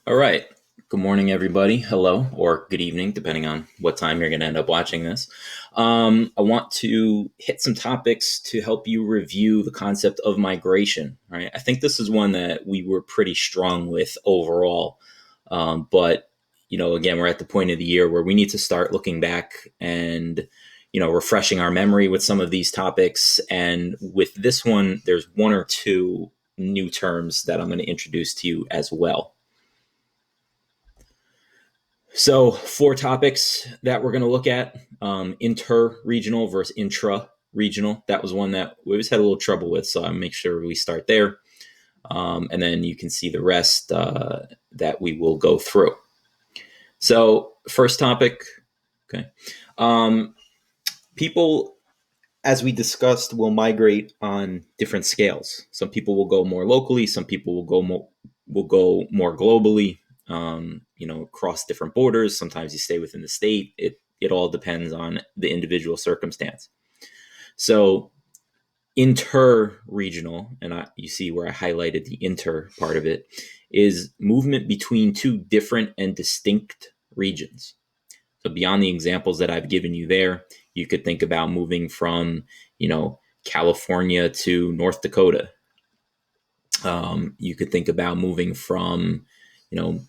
All right. Good morning, everybody. Hello, or good evening, depending on what time you're going to end up watching this. I want to hit some topics to help you review the concept of migration. Right. I think this is one that we were pretty strong with overall. But, again, we're at the point of the year where we need to start looking back and, refreshing our memory with some of these topics. And with this one, there's one or two new terms that I'm going to introduce to you as well. So, four topics that we're going to look at: inter-regional versus intra-regional. That was one that we always had a little trouble with, so I'll make sure we start there. And then you can see the rest that we will go through. So, first topic, okay. People, as we discussed, will migrate on different scales. Some people will go more locally. Some people will go more globally. Across different borders. Sometimes you stay within the state. It all depends on the individual circumstance. So inter-regional, and you see where I highlighted the inter part of it, is movement between two different and distinct regions. So beyond the examples that I've given you there, you could think about moving from, California to North Dakota. You could think about moving from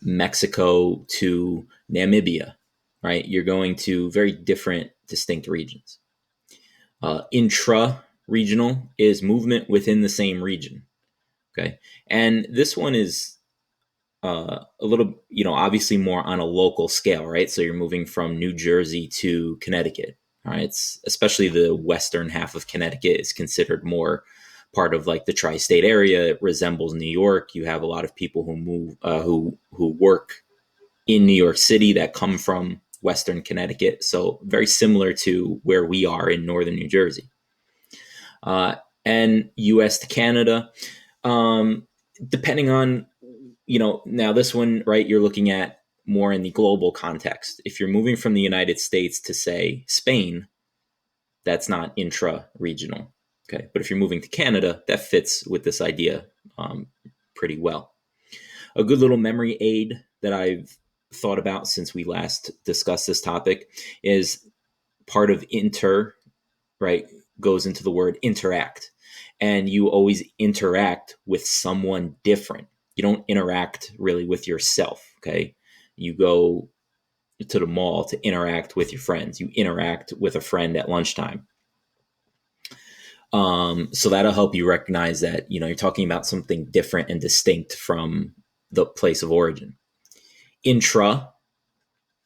Mexico to Namibia, right? You're going to very different, distinct regions. Intra-regional is movement within the same region, okay? And this one is a little, obviously more on a local scale, right? So you're moving from New Jersey to Connecticut, all right? It's, especially the western half of Connecticut is considered more part of like the tri-state area. It resembles New York. You have a lot of people who move, who work in New York City that come from Western Connecticut. So very similar to where we are in Northern New Jersey. And U.S. to Canada, depending on, now this one, right, you're looking at more in the global context. If you're moving from the United States to, say, Spain, that's not intra-regional. Okay, but if you're moving to Canada, that fits with this idea pretty well. A good little memory aid that I've thought about since we last discussed this topic is part of inter, right, goes into the word interact. And you always interact with someone different. You don't interact really with yourself, okay? You go to the mall to interact with your friends. You interact with a friend at lunchtime. So that'll help you recognize that, you're talking about something different and distinct from the place of origin. Intra,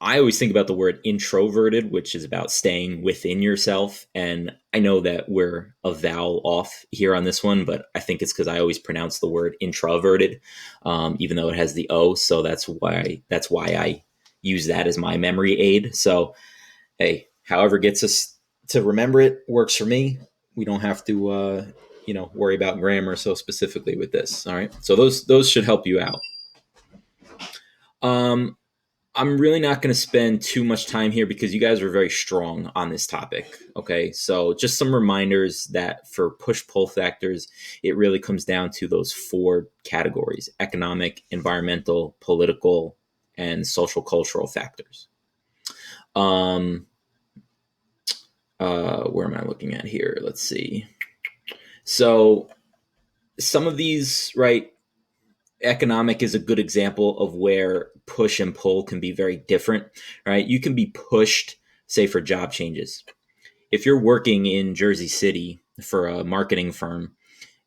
I always think about the word introverted, which is about staying within yourself. And I know that we're a vowel off here on this one, but I think it's because I always pronounce the word introverted, even though it has the O. So that's why I use that as my memory aid. So, hey, however gets us to remember it works for me. We don't have to, worry about grammar so specifically with this. All right. So those should help you out. I'm really not going to spend too much time here because you guys are very strong on this topic. Okay. So just some reminders that for push-pull factors, it really comes down to those four categories: economic, environmental, political, and social cultural factors. Where am I looking at here? Let's see. So some of these, right, economic is a good example of where push and pull can be very different, right? You can be pushed, say, for job changes. If you're working in Jersey City for a marketing firm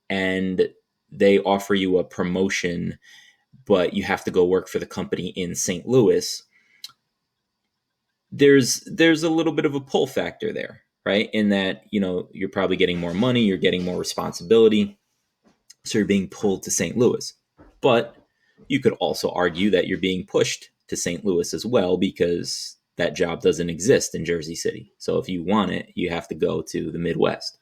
and they offer you a promotion, but you have to go work for the company in St. Louis, there's a little bit of a pull factor there, right? In that, you're probably getting more money, you're getting more responsibility, so you're being pulled to St. Louis. But you could also argue that you're being pushed to St. Louis as well because that job doesn't exist in Jersey City. So if you want it, you have to go to the Midwest.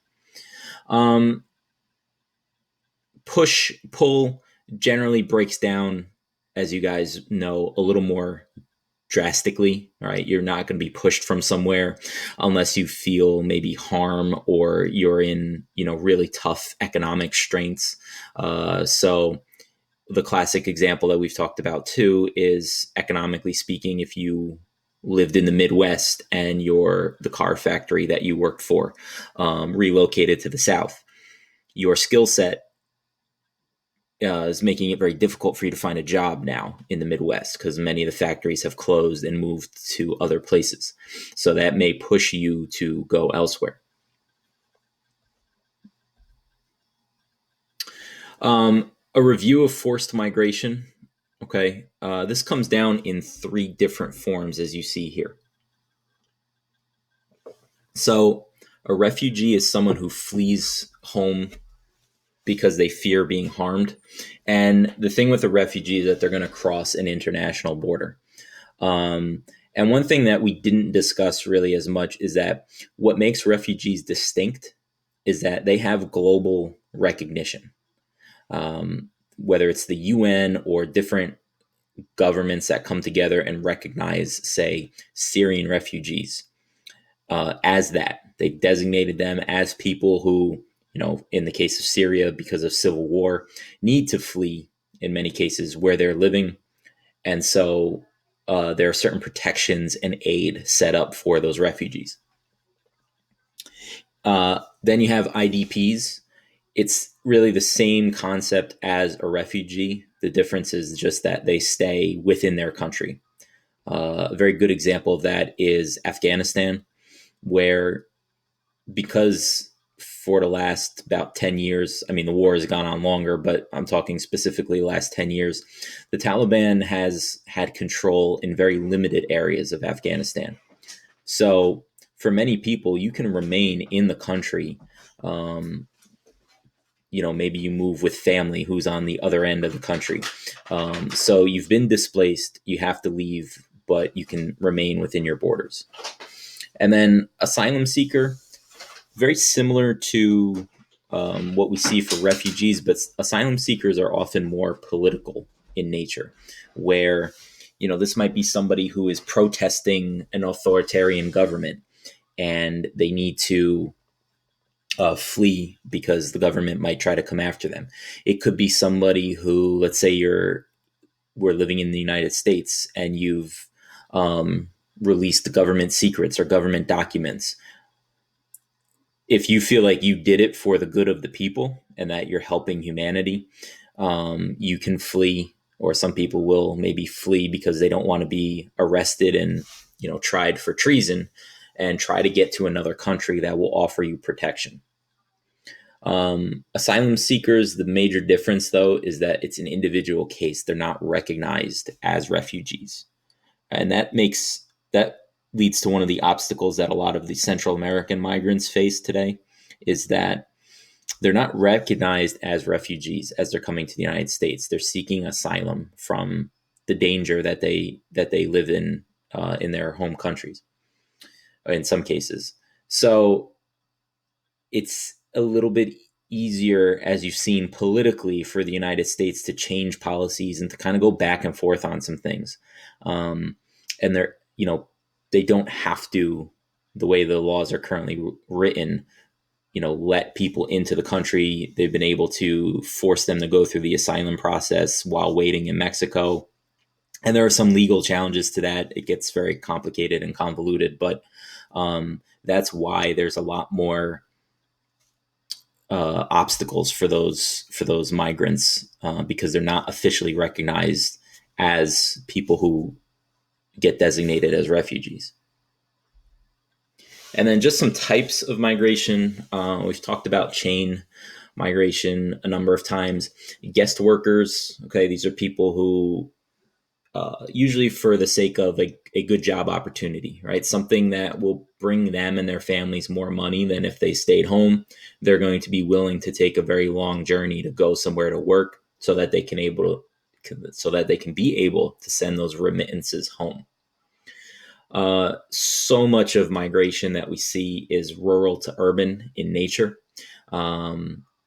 Push, pull generally breaks down, as you guys know, a little more drastically, right? You're not going to be pushed from somewhere unless you feel maybe harm or you're in, really tough economic straits. So the classic example that we've talked about too is, economically speaking, if you lived in the Midwest and the car factory that you worked for relocated to the South, your skill set is making it very difficult for you to find a job now in the Midwest, because many of the factories have closed and moved to other places. So that may push you to go elsewhere. A review of forced migration. Okay, this comes down in 3 different forms, as you see here. So a refugee is someone who flees home because they fear being harmed. And the thing with a refugee is that they're going to cross an international border. And one thing that we didn't discuss really as much is that what makes refugees distinct is that they have global recognition. Whether it's the UN or different governments that come together and recognize, say, Syrian refugees as that. They've designated them as people who, in the case of Syria, because of civil war, need to flee in many cases where they're living. And so there are certain protections and aid set up for those refugees. Then you have IDPs. It's really the same concept as a refugee. The difference is just that they stay within their country. A very good example of that is Afghanistan, where, because for the last about 10 years, I mean, the war has gone on longer, but I'm talking specifically the last 10 years, the Taliban has had control in very limited areas of Afghanistan. So for many people, you can remain in the country. Maybe you move with family who's on the other end of the country. So you've been displaced, you have to leave, but you can remain within your borders. And then asylum seeker, very similar to what we see for refugees, but asylum seekers are often more political in nature, where, this might be somebody who is protesting an authoritarian government and they need to flee because the government might try to come after them. It could be somebody who, let's say we're living in the United States and you've released government secrets or government documents. If you feel like you did it for the good of the people and that you're helping humanity, you can flee, or some people will maybe flee because they don't want to be arrested and, tried for treason, and try to get to another country that will offer you protection. Asylum seekers, the major difference, though, is that it's an individual case. They're not recognized as refugees. And that leads to one of the obstacles that a lot of the Central American migrants face today, is that they're not recognized as refugees as they're coming to the United States. They're seeking asylum from the danger that they live in their home countries, in some cases. So it's a little bit easier, as you've seen politically, for the United States to change policies and to kind of go back and forth on some things. And they don't have to, the way the laws are currently written, let people into the country. They've been able to force them to go through the asylum process while waiting in Mexico. And there are some legal challenges to that. It gets very complicated and convoluted, but that's why there's a lot more obstacles for those migrants, because they're not officially recognized as people who get designated as refugees. And then just some types of migration. We've talked about chain migration a number of times. Guest workers. Okay, these are people who usually for the sake of a good job opportunity, right? Something that will bring them and their families more money than if they stayed home. They're going to be willing to take a very long journey to go somewhere to work so that they can be able to send those remittances home. So much of migration that we see is rural to urban in nature.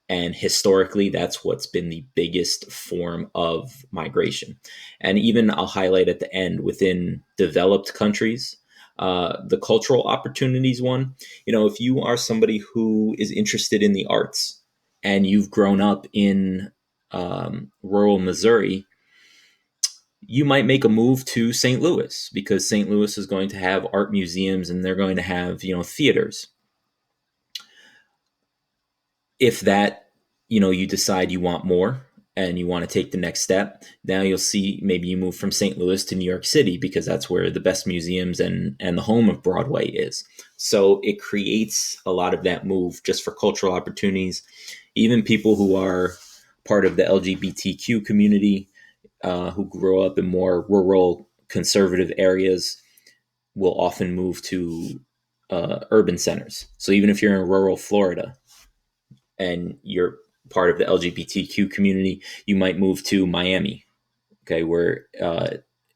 And historically, that's what's been the biggest form of migration. And even I'll highlight at the end, within developed countries, the cultural opportunities one, if you are somebody who is interested in the arts and you've grown up in rural Missouri, you might make a move to St. Louis because St. Louis is going to have art museums and they're going to have, theaters. If that, you decide you want more and you want to take the next step, now you'll see maybe you move from St. Louis to New York City because that's where the best museums and the home of Broadway is. So it creates a lot of that move just for cultural opportunities. Even people who are part of the LGBTQ community, who grow up in more rural conservative areas, will often move to urban centers. So even if you're in rural Florida and you're part of the LGBTQ community, you might move to Miami, okay, where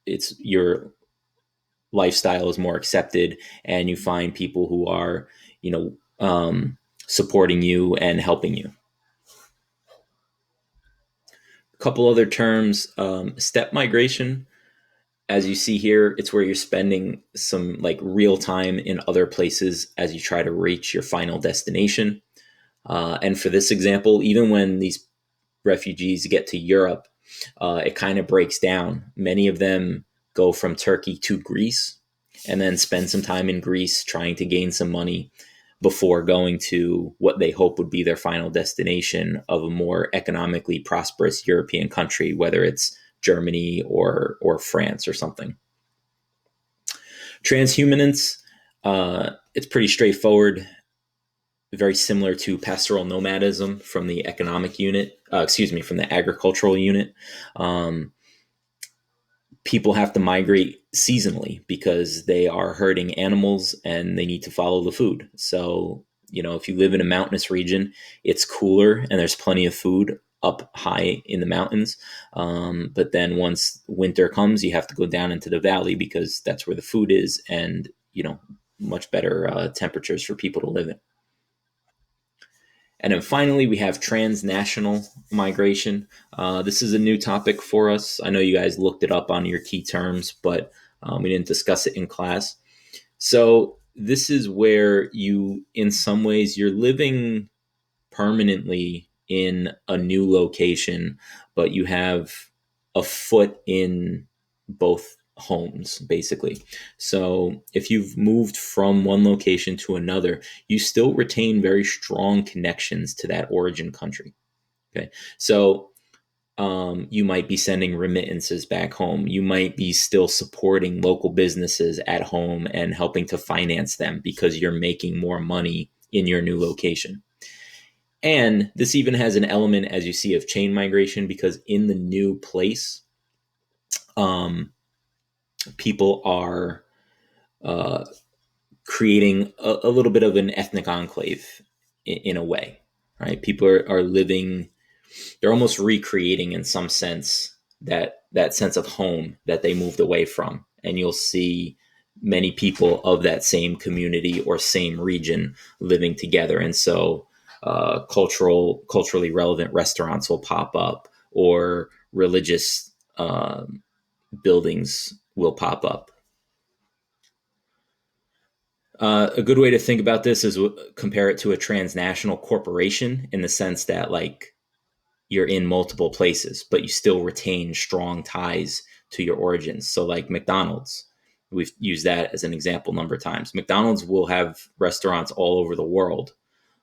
it's your lifestyle is more accepted, and you find people who are, supporting you and helping you. A couple other terms: step migration. As you see here, it's where you're spending some like real time in other places as you try to reach your final destination. And for this example, even when these refugees get to Europe, it kind of breaks down. Many of them go from Turkey to Greece and then spend some time in Greece trying to gain some money before going to what they hope would be their final destination of a more economically prosperous European country, whether it's Germany or France or something. Transhumance, it's pretty straightforward, very similar to pastoral nomadism from the economic unit, from the agricultural unit. People have to migrate seasonally because they are herding animals and they need to follow the food. So, if you live in a mountainous region, it's cooler and there's plenty of food up high in the mountains. But then once winter comes, you have to go down into the valley because that's where the food is and, much better temperatures for people to live in. And then finally, we have transnational migration. This is a new topic for us. I know you guys looked it up on your key terms, but we didn't discuss it in class. So this is where you, in some ways, you're living permanently in a new location, but you have a foot in both homes, basically. So if you've moved from one location to another, you still retain very strong connections to that origin country. Okay. So you might be sending remittances back home. You might be still supporting local businesses at home and helping to finance them because you're making more money in your new location. And this even has an element, as you see, of chain migration because in the new place, people are creating a little bit of an ethnic enclave in a way, right? People are living, they're almost recreating in some sense that sense of home that they moved away from. And you'll see many people of that same community or same region living together. And so culturally relevant restaurants will pop up or religious buildings will pop up. A good way to think about this is compare it to a transnational corporation in the sense that like you're in multiple places, but you still retain strong ties to your origins. So like McDonald's, we've used that as an example a number of times. McDonald's will have restaurants all over the world,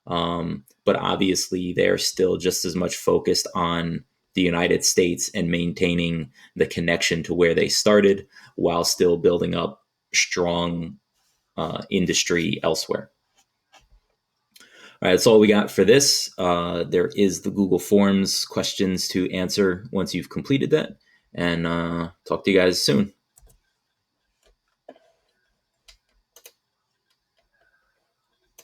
but obviously they're still just as much focused on the United States and maintaining the connection to where they started while still building up strong industry elsewhere. All right, that's all we got for this. There is the Google Forms questions to answer once you've completed that. And talk to you guys soon.